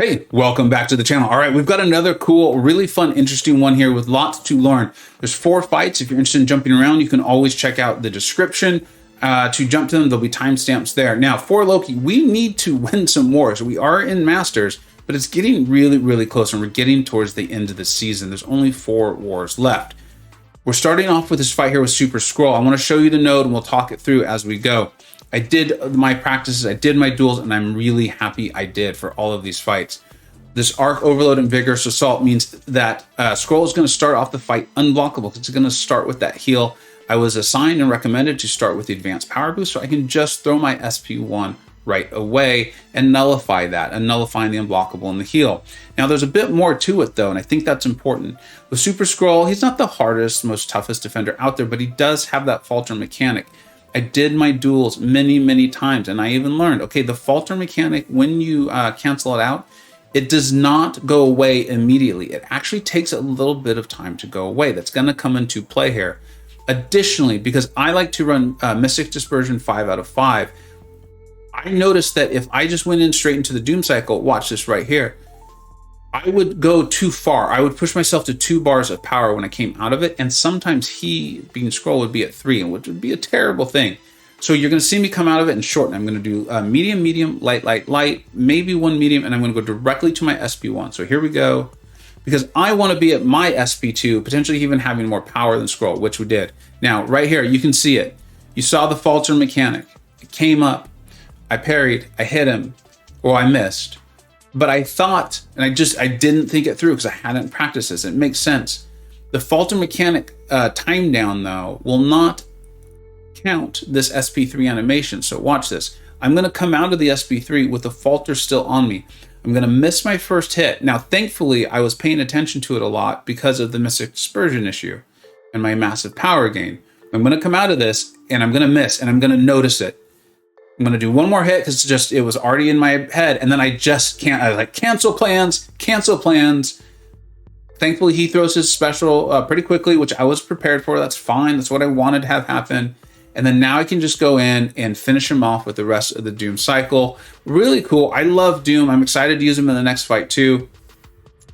Hey, welcome back to the channel. All right, we've got another cool, really fun, interesting one here with lots to learn. There's 4 fights. If you're interested in jumping around, you can always check out the description to jump to them. There'll be timestamps there. Now, for Loki, we need to win some wars. We are in Masters, but it's getting really, really close, and we're getting towards the end of the season. There's only 4 wars left. We're starting off with this fight here with Super Skrull. I want to show you the node, and we'll talk it through as we go. I did my practices, I did my duels, and I'm really happy I did for all of these fights. This Arc Overload and Vigorous Assault means that Skrull is going to start off the fight unblockable. It's going to start with that heal. I was assigned and recommended to start with the Advanced Power Boost, so I can just throw my SP1 right away and nullify that, and nullifying the unblockable and the heal. Now, there's a bit more to it, though, and I think that's important. With Super Skrull, he's not the hardest, most toughest defender out there, but he does have that falter mechanic. I did my duels many, many times, and I even learned, okay, the falter mechanic, when you cancel it out, it does not go away immediately. It actually takes a little bit of time to go away. That's going to come into play here. Additionally, because I like to run Mystic Dispersion 5 out of 5, I noticed that if I just went in straight into the Doom Cycle, watch this right here, I would go too far. I would push myself to 2 bars of power when I came out of it, and sometimes he, being Skrull, would be at 3, which would be a terrible thing. So you're going to see me come out of it and shorten. I'm going to do medium, medium, light, light, light, maybe 1 medium, and I'm going to go directly to my SP1. So here we go. Because I want to be at my SP2, potentially even having more power than Skrull, which we did. Now, right here, you can see it. You saw the falter mechanic. It came up. I parried. I hit him. Or I missed. But I thought, and I didn't think it through because I hadn't practiced this. It makes sense. The falter mechanic time down, though, will not count this SP3 animation. So watch this. I'm going to come out of the SP3 with the falter still on me. I'm going to miss my first hit. Now, thankfully, I was paying attention to it a lot because of the Mystic Dispersion issue and my massive power gain. I'm going to come out of this, and I'm going to miss, and I'm going to notice it. I'm going to do one more hit because it was already in my head, and then I just can't. I was like, cancel plans, cancel plans. Thankfully, he throws his special pretty quickly, which I was prepared for. That's fine. That's what I wanted to have happen. And then now I can just go in and finish him off with the rest of the Doom cycle. Really cool. I love Doom. I'm excited to use him in the next fight too.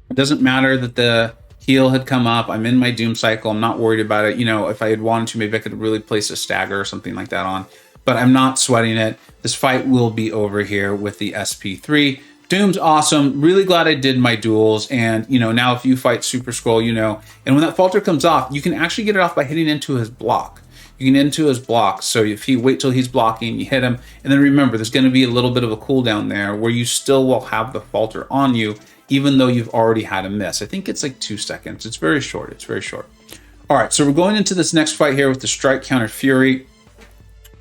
It doesn't matter that the heal had come up. I'm in my Doom cycle. I'm not worried about it. You know, if I had wanted to, maybe I could really place a stagger or something like that on. But I'm not sweating it. This fight will be over here with the SP3. Doom's awesome. Really glad I did my duels. And, you know, now if you fight Super Skrull, you know, and when that falter comes off, you can actually get it off by hitting into his block. You can into his block. So if you wait till he's blocking, you hit him. And then remember, there's going to be a little bit of a cooldown there where you still will have the falter on you, even though you've already had a miss. I think it's like 2 seconds. It's very short. It's very short. All right, so we're going into this next fight here with the Strike Counter Fury.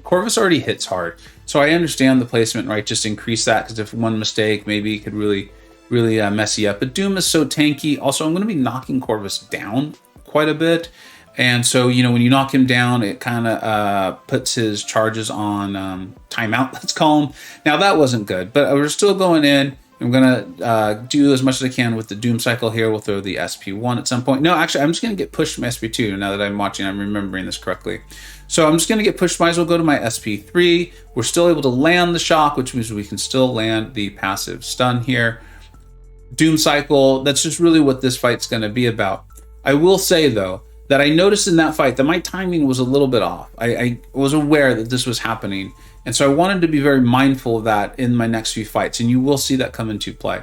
Corvus already hits hard. So I understand the placement, right? Just increase that, because if one mistake, maybe it could really mess you up. But Doom is so tanky. Also, I'm going to be knocking Corvus down quite a bit. And so, you know, when you knock him down, it kind of puts his charges on timeout, let's call them. Now, that wasn't good, but we're still going in. I'm going to do as much as I can with the Doom cycle here. We'll throw the SP1 at some point. No, actually, I'm just going to get pushed to my SP2 now that I'm watching. I'm remembering this correctly. So I'm just going to get pushed. Might as well go to my SP3. We're still able to land the shock, which means we can still land the passive stun here. Doom cycle, that's just really what this fight's going to be about. I will say, though, that I noticed in that fight that my timing was a little bit off. I was aware that this was happening. And so I wanted to be very mindful of that in my next few fights. And you will see that come into play.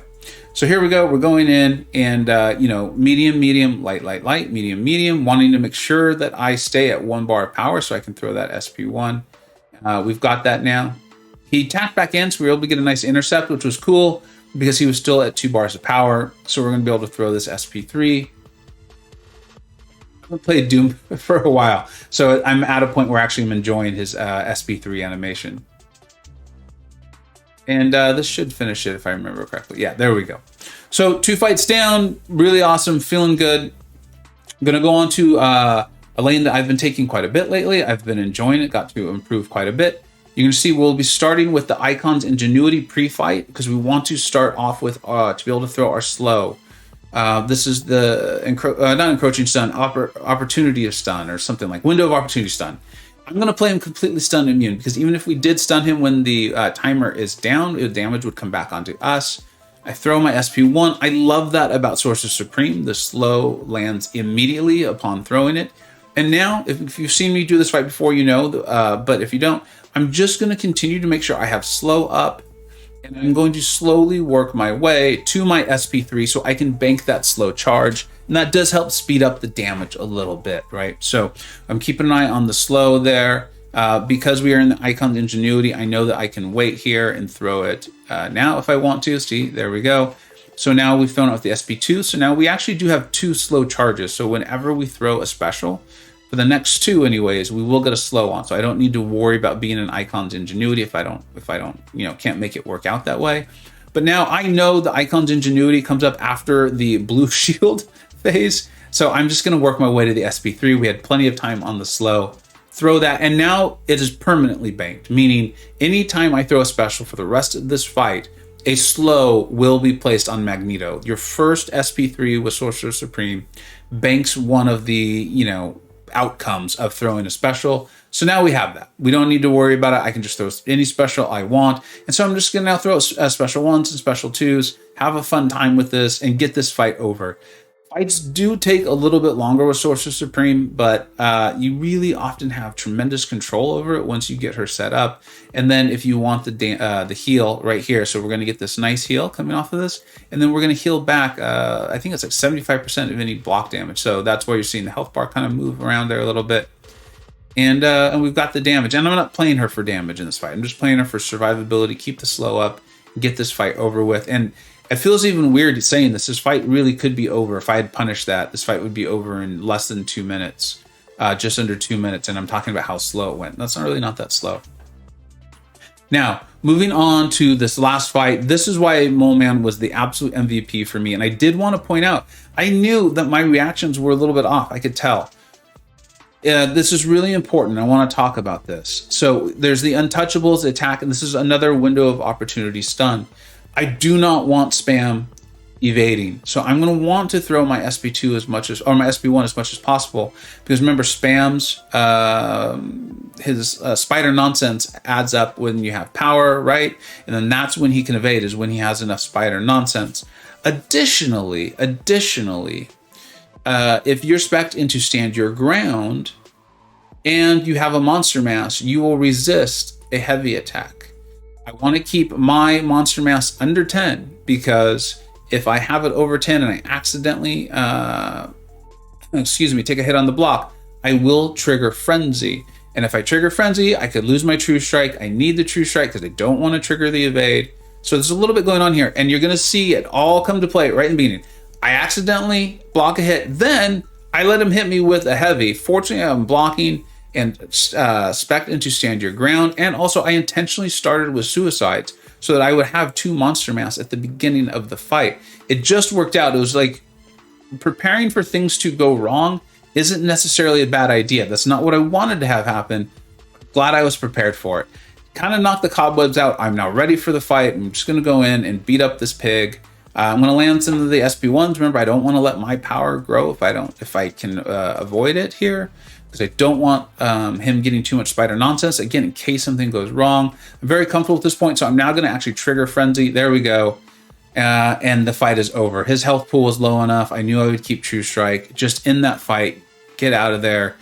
So here we go. We're going in and, you know, medium, medium, light, light, light, medium, medium, wanting to make sure that I stay at 1 bar of power so I can throw that SP1. We've got that now. He tapped back in, so we were able to get a nice intercept, which was cool because he was still at 2 bars of power. So we're going to be able to throw this SP3. I've played Doom for a while, so I'm at a point where actually I'm enjoying his SP3 animation. And this should finish it if I remember correctly. Yeah, there we go. So 2 fights down, really awesome, feeling good. I'm going to go on to a lane that I've been taking quite a bit lately. I've been enjoying it, got to improve quite a bit. You can see we'll be starting with the Icon's Ingenuity pre-fight because we want to start off with, to be able to throw our slow. This is the not encroaching stun, opportunity of stun, or something like window of opportunity stun. I'm going to play him completely stun immune because even if we did stun him when the timer is down, the damage would come back onto us. I throw my SP1. I love that about Sorcerer Supreme. The slow lands immediately upon throwing it. And now, if you've seen me do this fight before, you know, but if you don't, I'm just going to continue to make sure I have slow up, and I'm going to slowly work my way to my SP3 so I can bank that slow charge. And that does help speed up the damage a little bit, right? So I'm keeping an eye on the slow there. Because we are in the Icon's Ingenuity, I know that I can wait here and throw it now if I want to. See, there we go. So now we've thrown out the SP2. So now we actually do have 2 slow charges. So whenever we throw a special, for the next 2 anyways, we will get a slow on. So I don't need to worry about being in Icon's Ingenuity if I don't, you know, can't make it work out that way. But now I know the Icon's Ingenuity comes up after the blue shield phase. So I'm just going to work my way to the SP3. We had plenty of time on the slow. Throw that, and now it is permanently banked, meaning anytime I throw a special for the rest of this fight, a slow will be placed on Magneto. Your first SP3 with Sorcerer Supreme banks one of the, you know, outcomes of throwing a special. So now we have that. We don't need to worry about it. I can just throw any special I want. And so I'm just going to now throw special 1s and special 2s, have a fun time with this, and get this fight over. Fights do take a little bit longer with Sorcerer Supreme, but you really often have tremendous control over it once you get her set up. And then if you want the heal right here, so we're going to get this nice heal coming off of this, and then we're going to heal back, I think it's like 75% of any block damage. So that's why you're seeing the health bar kind of move around there a little bit. And we've got the damage. And I'm not playing her for damage in this fight. I'm just playing her for survivability, keep the slow up, get this fight over with. And it feels even weird saying this. This fight really could be over. If I had punished that, this fight would be over in less than 2 minutes, just under 2 minutes. And I'm talking about how slow it went. That's not that slow. Now, moving on to this last fight, this is why Mole Man was the absolute MVP for me. And I did want to point out, I knew that my reactions were a little bit off. I could tell. This is really important. I want to talk about this. So there's the Untouchables attack, and this is another window of opportunity stun. I do not want spam evading. So I'm going to want to throw my SP2 as much as, or my SP1 as much as possible. Because remember, spam's, his spider nonsense adds up when you have power, right? And then that's when he can evade, is when he has enough spider nonsense. Additionally, if you're spec'd into stand your ground and you have a monster mass, you will resist a heavy attack. I want to keep my monster mass under 10 because if I have it over 10 and I accidentally, take a hit on the block, I will trigger Frenzy. And if I trigger Frenzy, I could lose my True Strike. I need the True Strike because I don't want to trigger the evade. So there's a little bit going on here, and you're going to see it all come to play right in the beginning. I accidentally block a hit, then I let him hit me with a heavy. Fortunately, I'm blocking and spec'd into stand your ground, and also I intentionally started with suicides so that I would have 2 monster mass at the beginning of the fight. It just worked out. It was like preparing for things to go wrong isn't necessarily a bad idea. That's not what I wanted to have happen. Glad I was prepared for it. Kind of knocked the cobwebs out. I'm now ready for the fight. I'm just going to go in and beat up this pig. I'm going to land some of the SP1s. Remember, I don't want to let my power grow if I can avoid it here, because I don't want him getting too much spider nonsense. Again, in case something goes wrong. I'm very comfortable at this point, so I'm now going to actually trigger Frenzy. There we go. And the fight is over. His health pool was low enough. I knew I would keep True Strike. Just in that fight, get out of there.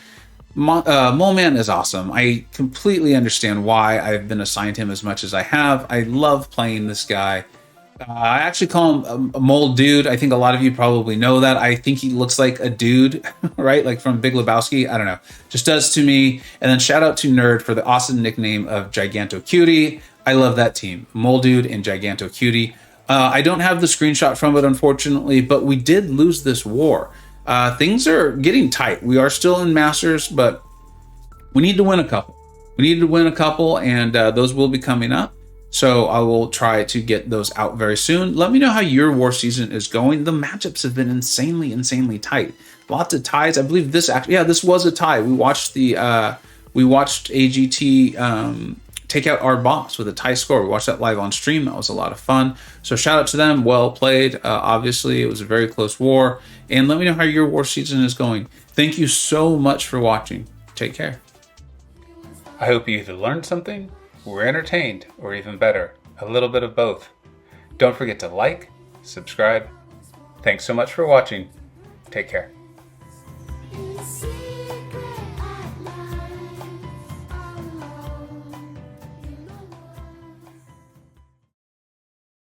Mole Man is awesome. I completely understand why I've been assigned him as much as I have. I love playing this guy. I actually call him a mole dude. I think a lot of you probably know that. I think he looks like a dude, right? Like from Big Lebowski. I don't know. Just does to me. And then shout out to Nerd for the awesome nickname of Giganto Cutie. I love that team. Mole Dude and Giganto Cutie. I don't have the screenshot from it, unfortunately, but we did lose this war. Things are getting tight. We are still in Masters, but we need to win a couple. We need to win a couple, and those will be coming up. So I will try to get those out very soon. Let me know how your war season is going. The matchups have been insanely tight. Lots of ties. I believe this actually, yeah, this was a tie. We watched AGT take out our boss with a tie score. We watched that live on stream. That was a lot of fun. So shout out to them. Well played. Obviously, it was a very close war. And let me know how your war season is going. Thank you so much for watching. Take care. I hope you either learned something, were entertained, or even better, a little bit of both. Don't forget to like, subscribe. Thanks so much for watching. Take care.